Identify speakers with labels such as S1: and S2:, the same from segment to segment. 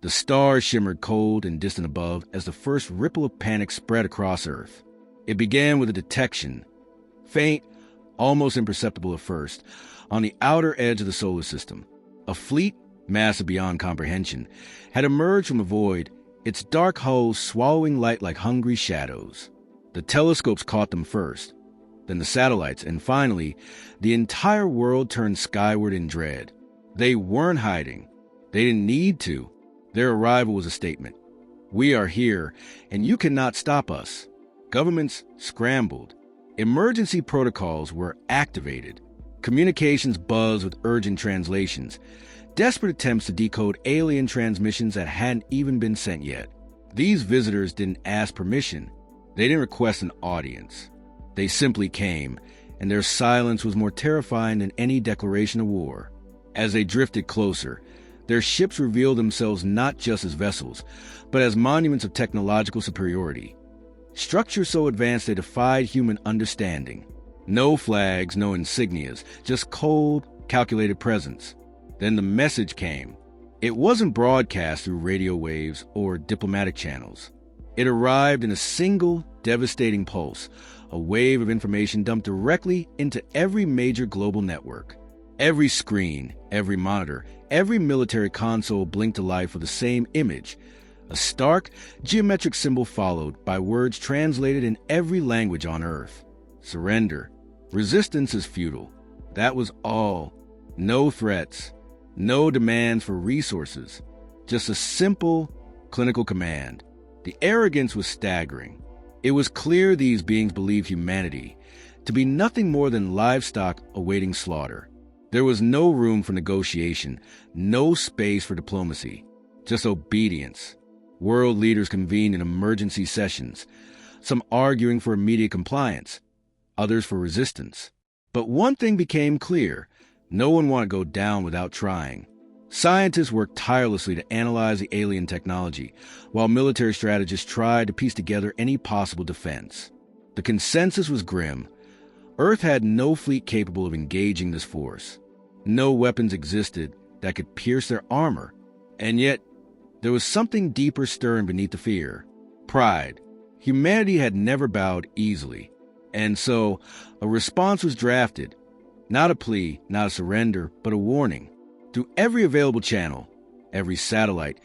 S1: The stars shimmered cold and distant above as the first ripple of panic spread across Earth. It began with a detection, faint, almost imperceptible at first, on the outer edge of the solar system. A fleet, massive beyond comprehension, had emerged from the void, its dark hulls swallowing light like hungry shadows. The telescopes caught them first, then the satellites, and finally, the entire world turned skyward in dread. They weren't hiding. They didn't need to. Their arrival was a statement. We are here, and you cannot stop us. Governments scrambled. Emergency protocols were activated. Communications buzzed with urgent translations. Desperate attempts to decode alien transmissions that hadn't even been sent yet. These visitors didn't ask permission. They didn't request an audience. They simply came, and their silence was more terrifying than any declaration of war. As they drifted closer, their ships revealed themselves not just as vessels, but as monuments of technological superiority. Structures so advanced they defied human understanding. No flags, no insignias, just cold, calculated presence. Then the message came. It wasn't broadcast through radio waves or diplomatic channels. It arrived in a single, devastating pulse, a wave of information dumped directly into every major global network. Every screen, every monitor, every military console blinked to life with the same image. A stark, geometric symbol followed by words translated in every language on Earth. Surrender. Resistance is futile. That was all. No threats. No demands for resources. Just a simple, clinical command. The arrogance was staggering. It was clear these beings believed humanity to be nothing more than livestock awaiting slaughter. There was no room for negotiation, no space for diplomacy, just obedience. World leaders convened in emergency sessions, some arguing for immediate compliance, others for resistance. But one thing became clear: no one wanted to go down without trying. Scientists worked tirelessly to analyze the alien technology, while military strategists tried to piece together any possible defense. The consensus was grim. Earth had no fleet capable of engaging this force. No weapons existed that could pierce their armor. And yet, there was something deeper stirring beneath the fear. Pride. Humanity had never bowed easily. And so, a response was drafted. Not a plea, not a surrender, but a warning. Through every available channel, every satellite,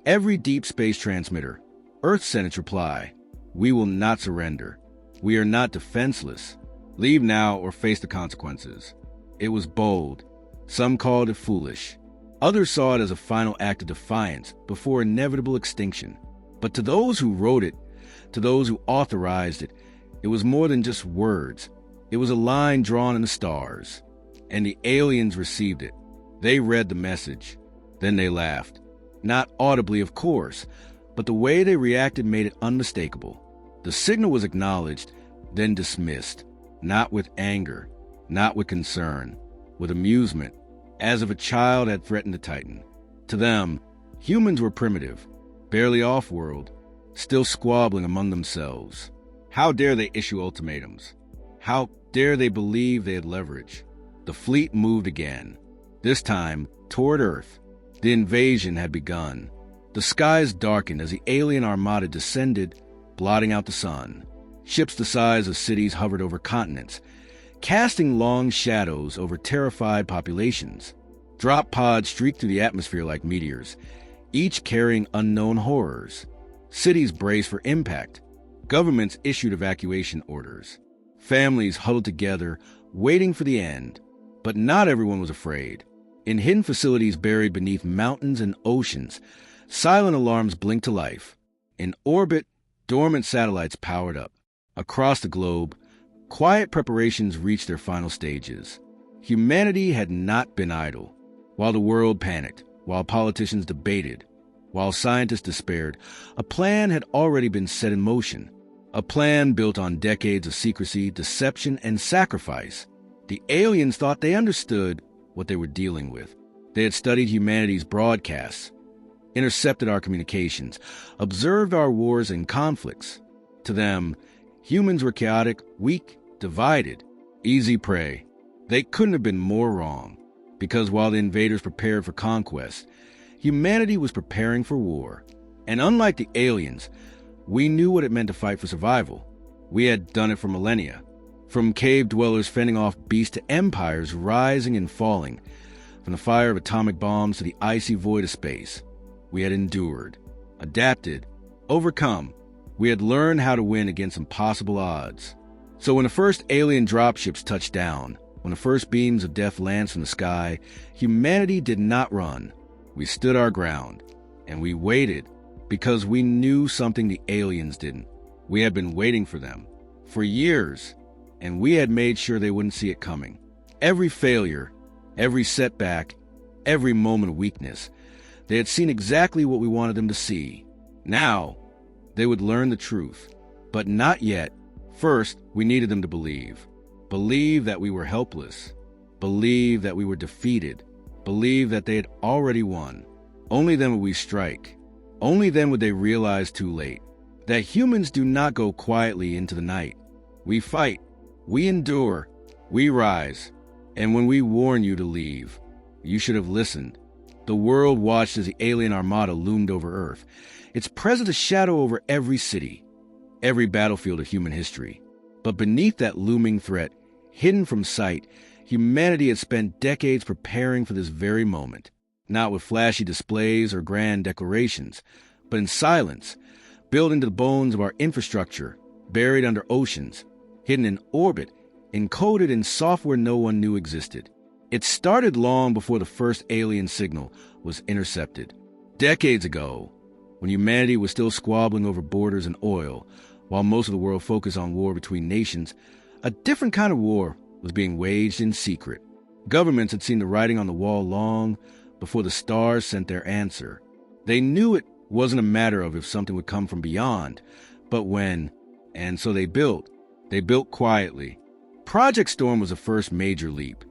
S1: every deep space transmitter, Earth sent its reply. We will not surrender. We are not defenseless. Leave now or face the consequences. It was bold. Some called it foolish. Others saw it as a final act of defiance before inevitable extinction. But to those who wrote it, to those who authorized it, it was more than just words. It was a line drawn in the stars. And the aliens received it. They read the message. Then they laughed. Not audibly, of course, but the way they reacted made it unmistakable. The signal was acknowledged, then dismissed. Not with anger, not with concern, with amusement, as if a child had threatened a titan. To them, humans were primitive, barely off-world, still squabbling among themselves. How dare they issue ultimatums? How dare they believe they had leverage? The fleet moved again, this time toward Earth. The invasion had begun. The skies darkened as the alien armada descended, blotting out the sun. Ships the size of cities hovered over continents, casting long shadows over terrified populations. Drop pods streaked through the atmosphere like meteors, each carrying unknown horrors. Cities braced for impact. Governments issued evacuation orders. Families huddled together, waiting for the end. But not everyone was afraid. In hidden facilities buried beneath mountains and oceans, silent alarms blinked to life. In orbit, dormant satellites powered up. Across the globe, quiet preparations reached their final stages. Humanity had not been idle. While the world panicked, while politicians debated, while scientists despaired, a plan had already been set in motion. A plan built on decades of secrecy, deception, and sacrifice. The aliens thought they understood what they were dealing with. They had studied humanity's broadcasts, intercepted our communications, observed our wars and conflicts. To them, humans were chaotic, weak, divided, easy prey. They couldn't have been more wrong, because while the invaders prepared for conquest, Humanity was preparing for war. And unlike the aliens, we knew what it meant to fight for survival. We had done it for millennia. From cave dwellers fending off beasts to empires rising and falling. From the fire of atomic bombs to the icy void of space. We had endured, adapted, overcome. We had learned how to win against impossible odds. So when the first alien dropships touched down, when the first beams of death lanced from the sky, humanity did not run. We stood our ground, and we waited because we knew something the aliens didn't. We had been waiting for them for years, and we had made sure they wouldn't see it coming. Every failure, every setback, every moment of weakness, they had seen exactly what we wanted them to see. Now, they would learn the truth, but not yet. First, we needed them to believe. Believe that we were helpless. Believe that we were defeated. Believe that they had already won. Only then would we strike. Only then would they realize too late that humans do not go quietly into the night. We fight. We endure. We rise. And when we warn you to leave, you should have listened. The world watched as the alien armada loomed over Earth, its presence a shadow over every city, every battlefield of human history. But beneath that looming threat, hidden from sight, humanity had spent decades preparing for this very moment, not with flashy displays or grand declarations, but in silence, built into the bones of our infrastructure, buried under oceans, hidden in orbit, encoded in software no one knew existed. It started long before the first alien signal was intercepted. Decades ago, when humanity was still squabbling over borders and oil, while most of the world focused on war between nations, a different kind of war was being waged in secret. Governments had seen the writing on the wall long before the stars sent their answer. They knew it wasn't a matter of if something would come from beyond, but when, and so they built. They built quietly. Project Storm was the first major leap,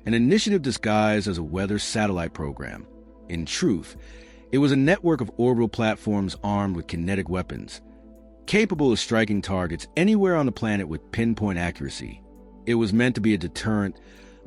S1: an initiative disguised as a weather satellite program. In truth, it was a network of orbital platforms armed with kinetic weapons, capable of striking targets anywhere on the planet with pinpoint accuracy. It was meant to be a deterrent,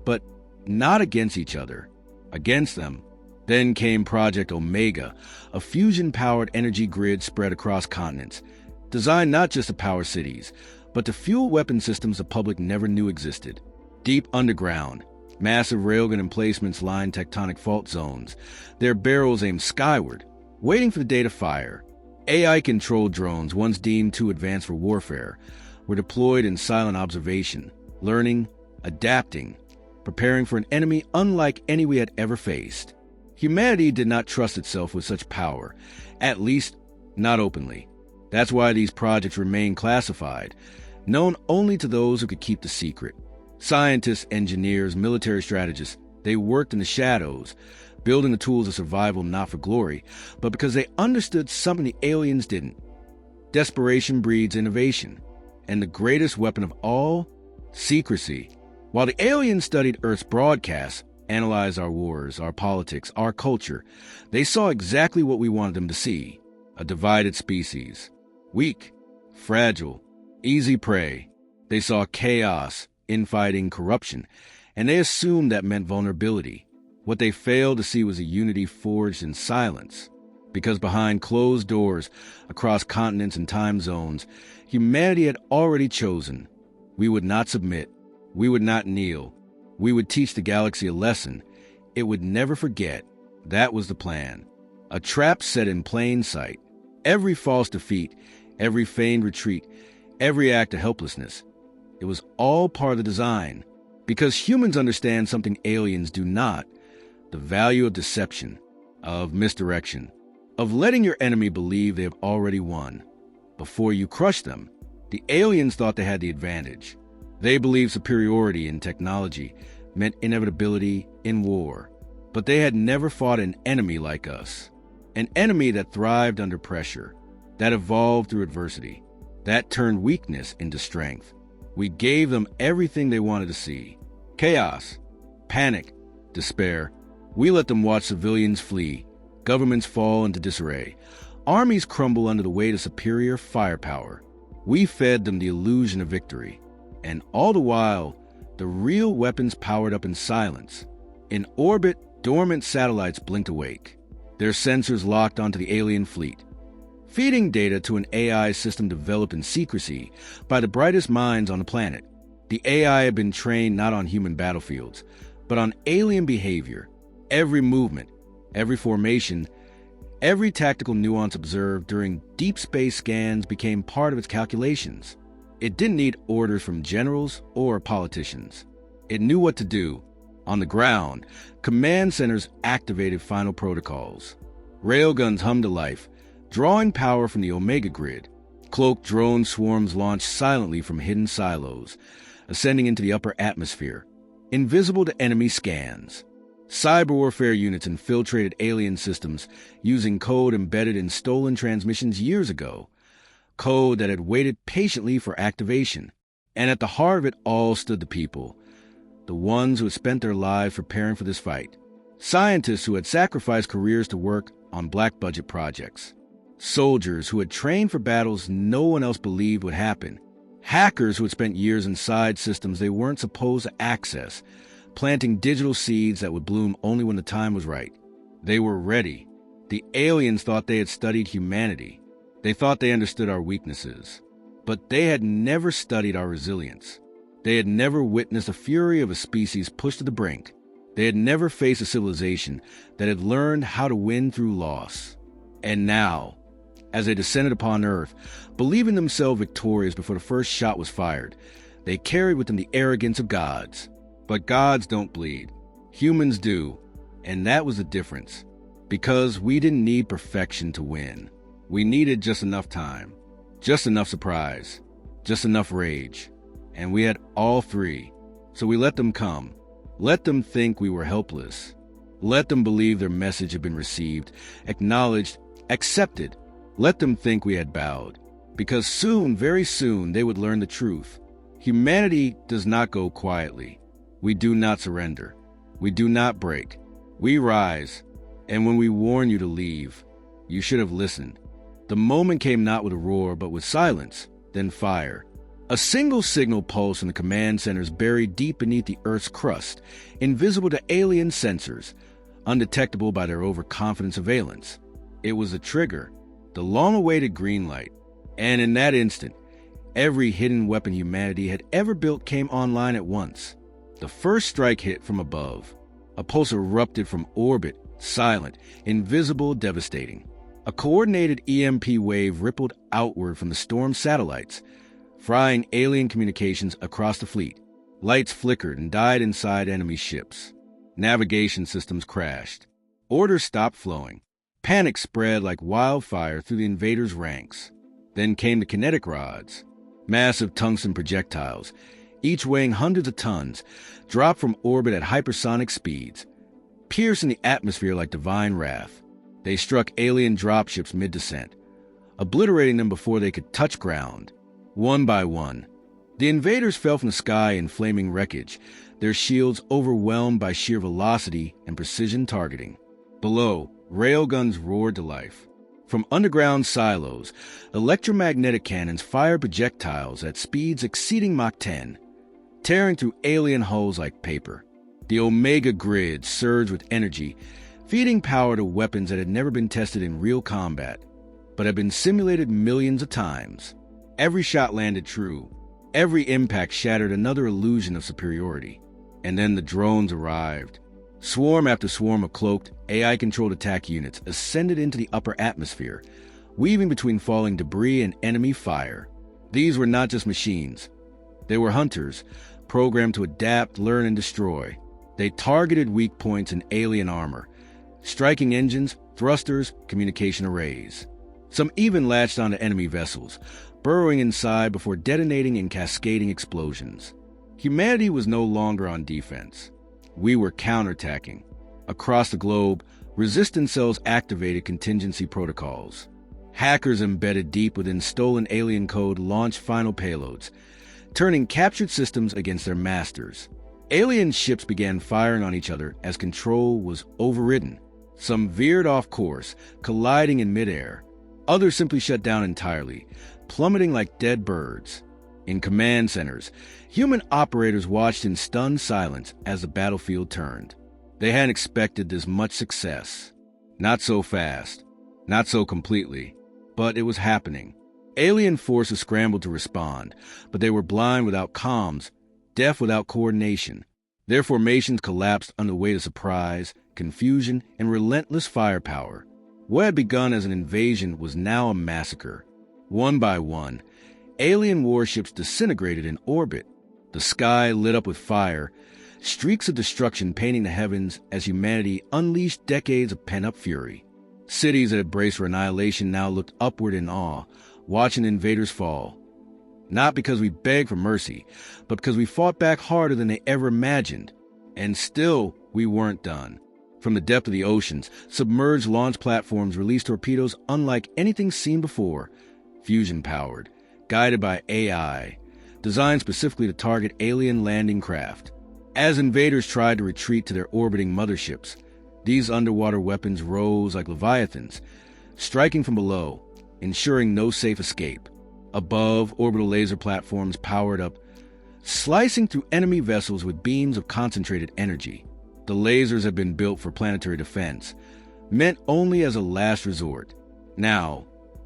S1: but not against each other, against them. Then came Project Omega, a fusion-powered energy grid spread across continents, designed not just to power cities, but to fuel weapon systems the public never knew existed. Deep underground, massive railgun emplacements lined tectonic fault zones, their barrels aimed skyward, waiting for the day to fire. AI-controlled drones, once deemed too advanced for warfare, were deployed in silent observation, learning, adapting, preparing for an enemy unlike any we had ever faced. Humanity did not trust itself with such power, at least not openly. That's why these projects remain classified, known only to those who could keep the secret. Scientists, engineers, military strategists, they worked in the shadows, building the tools of survival not for glory, but because they understood something the aliens didn't. Desperation breeds innovation, and the greatest weapon of all, secrecy. While the aliens studied Earth's broadcasts, analyzed our wars, our politics, our culture, they saw exactly what we wanted them to see: a divided species. Weak, fragile, easy prey. They saw chaos, infighting, corruption, and they assumed that meant vulnerability. What they failed to see was a unity forged in silence. Because behind closed doors, across continents and time zones, humanity had already chosen. We would not submit. We would not kneel. We would teach the galaxy a lesson it would never forget. That was the plan. A trap set in plain sight. Every false defeat, every feigned retreat, every act of helplessness. It was all part of the design. Because humans understand something aliens do not: the value of deception, of misdirection, of letting your enemy believe they have already won. Before you crush them, the aliens thought they had the advantage. They believed superiority in technology meant inevitability in war. But they had never fought an enemy like us. An enemy that thrived under pressure, that evolved through adversity, that turned weakness into strength. We gave them everything they wanted to see: chaos, panic, despair. We let them watch civilians flee, governments fall into disarray, armies crumble under the weight of superior firepower. We fed them the illusion of victory. And all the while, the real weapons powered up in silence. In orbit, dormant satellites blinked awake. their sensors locked onto the alien fleet, feeding data to an AI system developed in secrecy by the brightest minds on the planet. The AI had been trained not on human battlefields, but on alien behavior. Every movement, every formation, every tactical nuance observed during deep space scans became part of its calculations. It didn't need orders from generals or politicians. It knew what to do. On the ground, command centers activated final protocols. Railguns hummed to life, drawing power from the Omega grid. Cloaked drone swarms launched silently from hidden silos, ascending into the upper atmosphere, invisible to enemy scans. Cyber warfare units infiltrated alien systems using code embedded in stolen transmissions years ago, code that had waited patiently for activation. And at the heart of it all stood the people, the ones who had spent their lives preparing for this fight. Scientists who had sacrificed careers to work on black-budget projects. Soldiers who had trained for battles no one else believed would happen. Hackers who had spent years inside systems they weren't supposed to access, planting digital seeds that would bloom only when the time was right. They were ready. The aliens thought they had studied humanity. They thought they understood our weaknesses. But they had never studied our resilience. They had never witnessed the fury of a species pushed to the brink. They had never faced a civilization that had learned how to win through loss. And now, as they descended upon Earth, believing themselves victorious before the first shot was fired, they carried with them the arrogance of gods. But gods don't bleed. Humans do. And that was the difference. Because we didn't need perfection to win. We needed just enough time. Just enough surprise. Just enough rage. And we had all three. So we let them come. Let them think we were helpless. Let them believe their message had been received, acknowledged, accepted. Let them think we had bowed. Because soon, very soon, they would learn the truth. Humanity does not go quietly. We do not surrender. We do not break. We rise. And when we warn you to leave, you should have listened. The moment came not with a roar, but with silence, then fire. A single signal pulse in the command centers buried deep beneath the Earth's crust, invisible to alien sensors, undetectable by their overconfident surveillance. It was a trigger, the long-awaited green light. And in that instant, every hidden weapon humanity had ever built came online at once. The first strike hit from above. A pulse erupted from orbit, silent, invisible, devastating. A coordinated EMP wave rippled outward from the storm satellites, frying alien communications across the fleet. Lights flickered and died inside enemy ships. Navigation systems crashed. Orders stopped flowing. Panic spread like wildfire through the invaders' ranks. Then came the kinetic rods, massive tungsten projectiles, each weighing hundreds of tons, dropped from orbit at hypersonic speeds, piercing the atmosphere like divine wrath. They struck alien dropships mid-descent, obliterating them before they could touch ground. One by one, the invaders fell from the sky in flaming wreckage, their shields overwhelmed by sheer velocity and precision targeting. Below, railguns roared to life. From underground silos, electromagnetic cannons fired projectiles at speeds exceeding Mach 10, tearing through alien hulls like paper. The Omega grid surged with energy, feeding power to weapons that had never been tested in real combat, but had been simulated millions of times. Every shot landed true. Every impact shattered another illusion of superiority. And then the drones arrived. Swarm after swarm of cloaked, AI-controlled attack units ascended into the upper atmosphere, weaving between falling debris and enemy fire. These were not just machines. They were hunters, programmed to adapt, learn, and destroy. They targeted weak points in alien armor, striking engines, thrusters, communication arrays. Some even latched onto enemy vessels, burrowing inside before detonating in cascading explosions. Humanity was no longer on defense. We were counterattacking. Across the globe, resistance cells activated contingency protocols. Hackers embedded deep within stolen alien code launched final payloads, turning captured systems against their masters. Alien ships began firing on each other as control was overridden. Some veered off course, colliding in midair. Others simply shut down entirely, plummeting like dead birds. In command centers, human operators watched in stunned silence as the battlefield turned. They hadn't expected this much success. Not so fast. Not so completely. But it was happening. Alien forces scrambled to respond, but they were blind without comms, deaf without coordination. Their formations collapsed under the weight of surprise, confusion, and relentless firepower. What had begun as an invasion was now a massacre. One by one, alien warships disintegrated in orbit. The sky lit up with fire, streaks of destruction painting the heavens as humanity unleashed decades of pent-up fury. Cities that had braced for annihilation now looked upward in awe, watching invaders fall. Not because we begged for mercy, but because we fought back harder than they ever imagined. And still, we weren't done. From the depth of the oceans, submerged launch platforms released torpedoes unlike anything seen before, fusion-powered, guided by AI, designed specifically to target alien landing craft. As invaders tried to retreat to their orbiting motherships, these underwater weapons rose like leviathans, striking from below, ensuring no safe escape. Above, orbital laser platforms powered up, slicing through enemy vessels with beams of concentrated energy. The lasers had been built for planetary defense, meant only as a last resort. Now,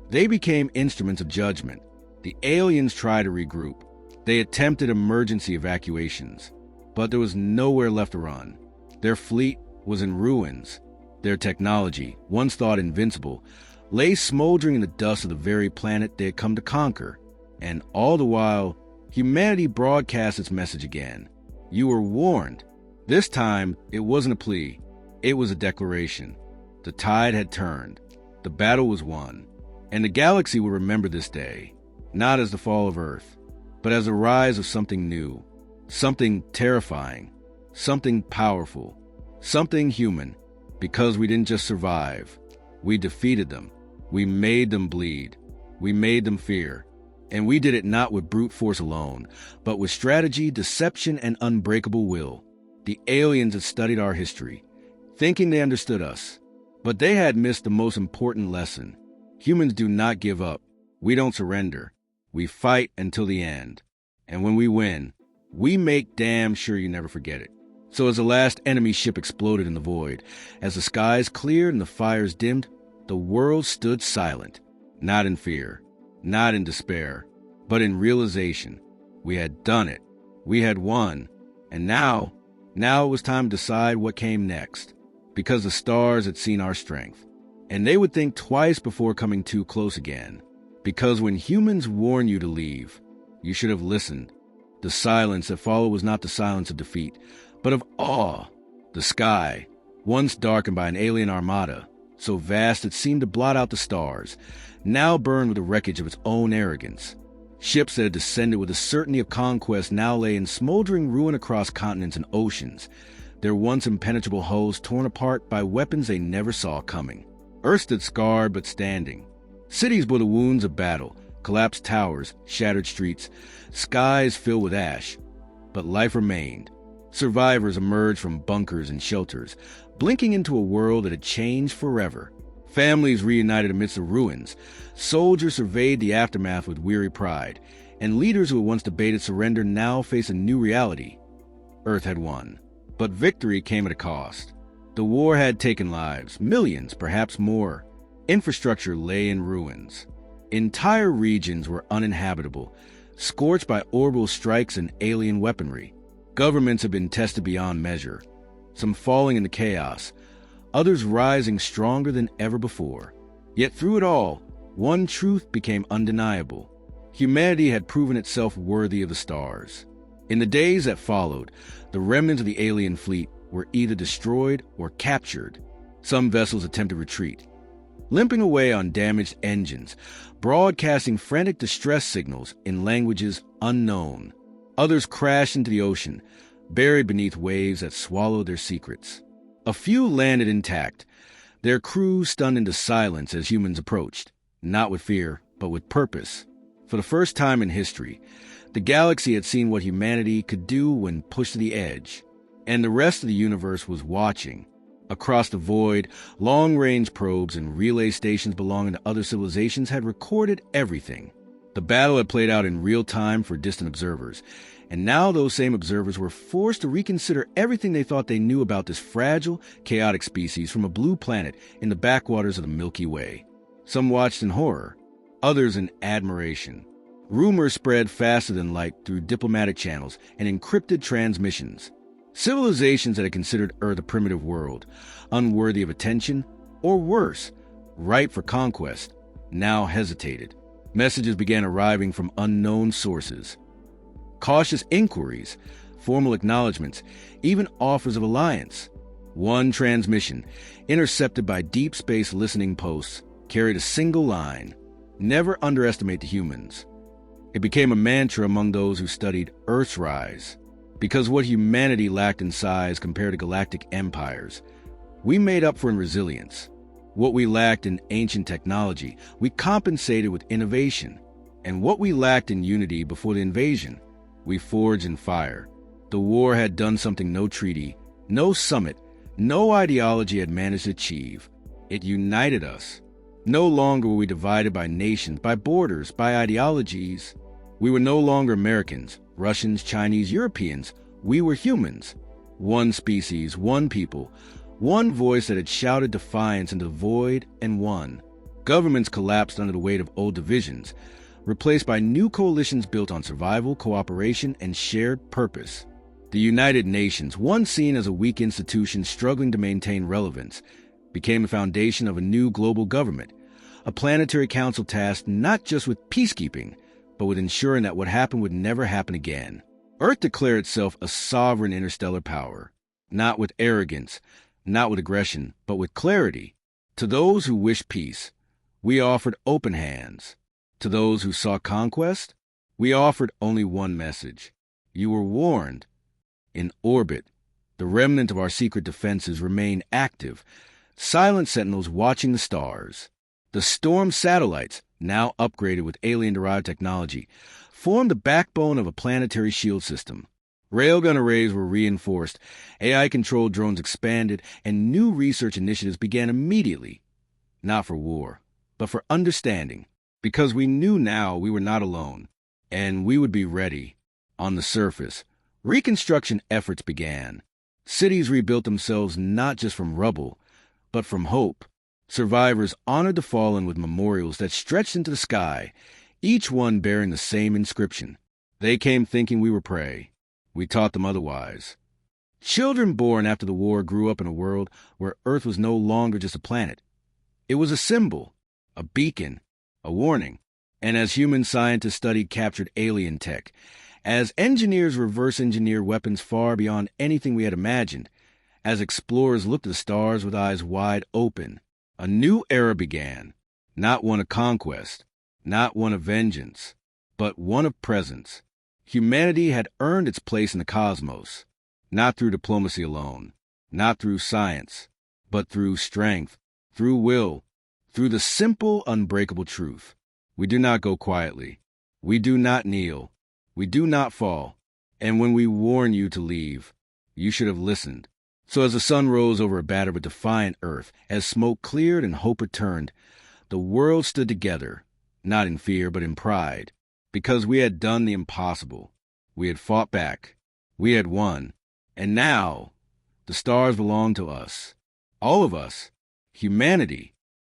S1: they became instruments of judgment. The aliens tried to regroup. They attempted emergency evacuations, but there was nowhere left to run. Their fleet was in ruins. Their technology, once thought invincible, lay smoldering in the dust of the very planet they had come to conquer. And all the while, humanity broadcast its message again. You were warned. This time, it wasn't a plea. It was a declaration. The tide had turned. The battle was won. And the galaxy will remember this day, not as the fall of Earth, but as the rise of something new, something terrifying, something powerful, something human, because we didn't just survive. We defeated them. We made them bleed. We made them fear. And we did it not with brute force alone, but with strategy, deception, and unbreakable will. The aliens had studied our history, thinking they understood us. But they had missed the most important lesson. Humans do not give up. We don't surrender. We fight until the end. And when we win, we make damn sure you never forget it. So as the last enemy ship exploded in the void, as the skies cleared and the fires dimmed, the world stood silent, not in fear, not in despair, but in realization. We had done it. We had won. And now it was time to decide what came next, because the stars had seen our strength. And they would think twice before coming too close again, because when humans warn you to leave, you should have listened. The silence that followed was not the silence of defeat, but of awe. The sky, once darkened by an alien armada, so vast it seemed to blot out the stars, now burned with the wreckage of its own arrogance. Ships that had descended with the certainty of conquest now lay in smoldering ruin across continents and oceans, their once impenetrable hulls torn apart by weapons they never saw coming. Earth stood scarred but standing. Cities bore the wounds of battle, collapsed towers, shattered streets, skies filled with ash. But life remained. Survivors emerged from bunkers and shelters, blinking into a world that had changed forever. Families reunited amidst the ruins. Soldiers surveyed the aftermath with weary pride, and leaders who had once debated surrender now faced a new reality. Earth had won, but victory came at a cost. The war had taken lives, millions, perhaps more. Infrastructure lay in ruins. Entire regions were uninhabitable, scorched by orbital strikes and alien weaponry. Governments had been tested beyond measure, some falling into chaos, others rising stronger than ever before. Yet through it all, one truth became undeniable. Humanity had proven itself worthy of the stars. In the days that followed, the remnants of the alien fleet were either destroyed or captured. Some vessels attempted retreat, limping away on damaged engines, broadcasting frantic distress signals in languages unknown. Others crashed into the ocean, buried beneath waves that swallowed their secrets. A few landed intact, their crews stunned into silence as humans approached, not with fear, but with purpose. For the first time in history, the galaxy had seen what humanity could do when pushed to the edge, and the rest of the universe was watching. Across the void, long-range probes and relay stations belonging to other civilizations had recorded everything. The battle had played out in real time for distant observers, And now those same observers were forced to reconsider everything they thought they knew about this fragile, chaotic species from a blue planet in the backwaters of the Milky Way. Some watched in horror, others in admiration. Rumors spread faster than light through diplomatic channels and encrypted transmissions. Civilizations that had considered Earth a primitive world, unworthy of attention, or worse, ripe for conquest, now hesitated. Messages began arriving from unknown sources. Cautious inquiries, formal acknowledgments, even offers of alliance. One transmission, intercepted by deep space listening posts, carried a single line: never underestimate the humans. It became a mantra among those who studied Earth's rise, because what humanity lacked in size compared to galactic empires, we made up for in resilience. What we lacked in ancient technology, we compensated with innovation. And what we lacked in unity before the invasion, we forged in fire. The war had done something no treaty, no summit, no ideology had managed to achieve. It united us. No longer were we divided by nations, by borders, by ideologies. We were no longer Americans, Russians, Chinese, Europeans. We were humans. One species, one people, one voice that had shouted defiance into the void and won. Governments collapsed under the weight of old divisions, replaced by new coalitions built on survival, cooperation, and shared purpose. The United Nations, once seen as a weak institution struggling to maintain relevance, became the foundation of a new global government, a planetary council tasked not just with peacekeeping, but with ensuring that what happened would never happen again. Earth declared itself a sovereign interstellar power, not with arrogance, not with aggression, but with clarity. To those who wished peace, we offered open hands. To those who sought conquest, we offered only one message. You were warned. In orbit, the remnant of our secret defenses remained active, silent sentinels watching the stars. The Storm satellites, now upgraded with alien-derived technology, formed the backbone of a planetary shield system. Railgun arrays were reinforced, AI-controlled drones expanded, and new research initiatives began immediately. Not for war, but for understanding, because we knew now we were not alone, and we would be ready. On the surface, reconstruction efforts began. Cities rebuilt themselves not just from rubble, but from hope. Survivors honored the fallen with memorials that stretched into the sky, each one bearing the same inscription. They came thinking we were prey. We taught them otherwise. Children born after the war grew up in a world where Earth was no longer just a planet. It was a symbol, a beacon, a warning. And as human scientists studied captured alien tech, as engineers reverse-engineered weapons far beyond anything we had imagined, as explorers looked at the stars with eyes wide open, a new era began, not one of conquest, not one of vengeance, but one of presence. Humanity had earned its place in the cosmos, not through diplomacy alone, not through science, but through strength, through will, through the simple, unbreakable truth. We do not go quietly. We do not kneel. We do not fall. And when we warn you to leave, you should have listened. So as the sun rose over a battered but defiant earth, as smoke cleared and hope returned, the world stood together, not in fear but in pride, because we had done the impossible. We had fought back. We had won. And now, the stars belong to us. All of us. Humanity.